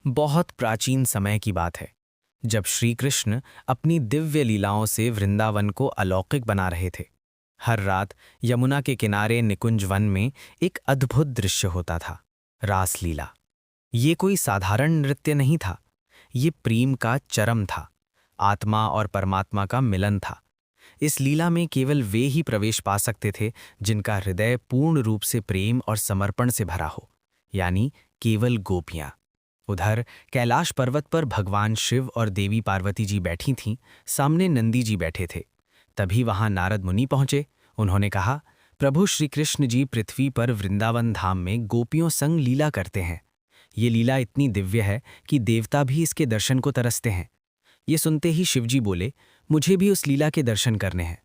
बहुत प्राचीन समय की बात है जब श्री कृष्ण अपनी दिव्य लीलाओं से वृंदावन को अलौकिक बना रहे थे। हर रात यमुना के किनारे निकुंज वन में एक अद्भुत दृश्य होता था, रासलीला। ये कोई साधारण नृत्य नहीं था, ये प्रेम का चरम था, आत्मा और परमात्मा का मिलन था। इस लीला में केवल वे ही प्रवेश पा सकते थे जिनका हृदय पूर्ण रूप से प्रेम और समर्पण से भरा हो, यानी केवल गोपियां। उधर कैलाश पर्वत पर भगवान शिव और देवी पार्वती जी बैठी थीं, सामने नंदी जी बैठे थे। तभी वहां नारद मुनि पहुंचे। उन्होंने कहा, प्रभु श्री कृष्ण जी पृथ्वी पर वृंदावन धाम में गोपियों संग लीला करते हैं। ये लीला इतनी दिव्य है कि देवता भी इसके दर्शन को तरसते हैं। ये सुनते ही शिवजी बोले, मुझे भी उस लीला के दर्शन करने हैं।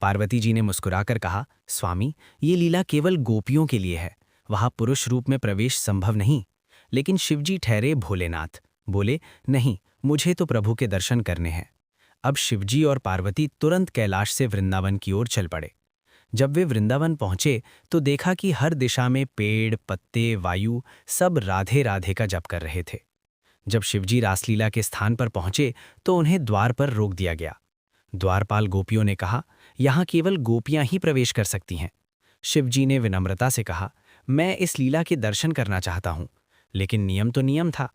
पार्वती जी ने मुस्कुराकर कहा, स्वामी, ये लीला केवल गोपियों के लिए है, वहां पुरुष रूप में प्रवेश संभव नहीं। लेकिन शिवजी ठहरे भोलेनाथ, बोले, नहीं, मुझे तो प्रभु के दर्शन करने हैं। अब शिवजी और पार्वती तुरंत कैलाश से वृंदावन की ओर चल पड़े। जब वे वृंदावन पहुंचे तो देखा कि हर दिशा में पेड़, पत्ते, वायु सब राधे राधे का जप कर रहे थे। जब शिवजी रासलीला के स्थान पर पहुंचे तो उन्हें द्वार पर रोक दिया गया। द्वारपाल गोपियों ने कहा, यहाँ केवल गोपियां ही प्रवेश कर सकती हैं। शिवजी ने विनम्रता से कहा, मैं इस लीला के दर्शन करना चाहता हूं, लेकिन नियम तो नियम था।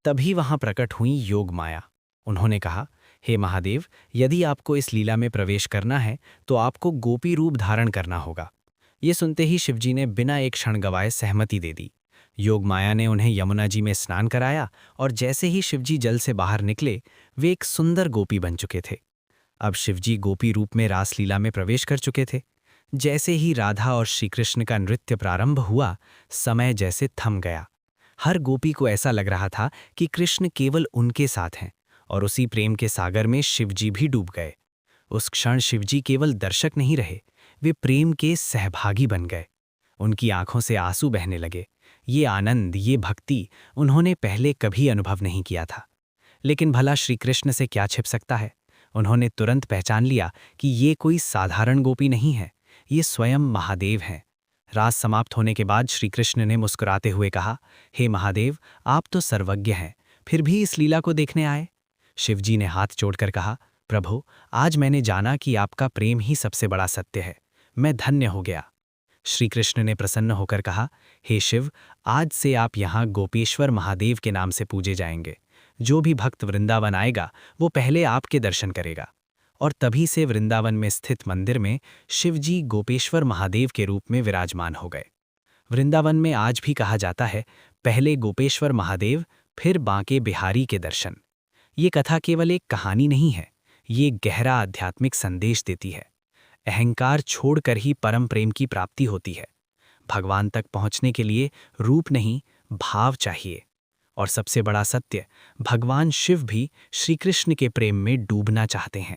तभी वहां प्रकट हुई योग माया। उन्होंने कहा, हे महादेव, यदि आपको इस लीला में प्रवेश करना है तो आपको गोपी रूप धारण करना होगा। ये सुनते ही शिवजी ने बिना एक क्षण गवाए सहमति दे दी। योग माया ने उन्हें यमुना जी में स्नान कराया और जैसे ही शिवजी जल से बाहर निकले, वे एक सुंदर गोपी बन चुके थे। अब शिवजी गोपी रूप में रासलीला में प्रवेश कर चुके थे। जैसे ही राधा और श्रीकृष्ण का नृत्य प्रारंभ हुआ, समय जैसे थम गया। हर गोपी को ऐसा लग रहा था कि कृष्ण केवल उनके साथ हैं और उसी प्रेम के सागर में शिवजी भी डूब गए। उस क्षण शिवजी केवल दर्शक नहीं रहे, वे प्रेम के सहभागी बन गए। उनकी आंखों से आंसू बहने लगे। ये आनंद, ये भक्ति उन्होंने पहले कभी अनुभव नहीं किया था। लेकिन भला श्री कृष्ण से क्या छिप सकता है? उन्होंने तुरंत पहचान लिया कि ये कोई साधारण गोपी नहीं है, ये स्वयं महादेव हैं। रास समाप्त होने के बाद श्री कृष्ण ने मुस्कुराते हुए कहा, हे महादेव, आप तो सर्वज्ञ हैं, फिर भी इस लीला को देखने आए? शिवजी ने हाथ जोड़कर कहा, प्रभु, आज मैंने जाना कि आपका प्रेम ही सबसे बड़ा सत्य है। मैं धन्य हो गया। श्री कृष्ण ने प्रसन्न होकर कहा, हे शिव, आज से आप यहाँ गोपेश्वर महादेव के नाम से पूजे जाएंगे। जो भी भक्त वृंदावन आएगा वो पहले आपके दर्शन करेगा। और तभी से वृंदावन में स्थित मंदिर में शिवजी गोपेश्वर महादेव के रूप में विराजमान हो गए। वृंदावन में आज भी कहा जाता है, पहले गोपेश्वर महादेव, फिर बांके बिहारी के दर्शन। ये कथा केवल एक कहानी नहीं है, ये गहरा आध्यात्मिक संदेश देती है। अहंकार छोड़कर ही परम प्रेम की प्राप्ति होती है। भगवान तक पहुंचने के लिए रूप नहीं, भाव चाहिए। और सबसे बड़ा सत्य, भगवान शिव भी श्री कृष्ण के प्रेम में डूबना चाहते हैं।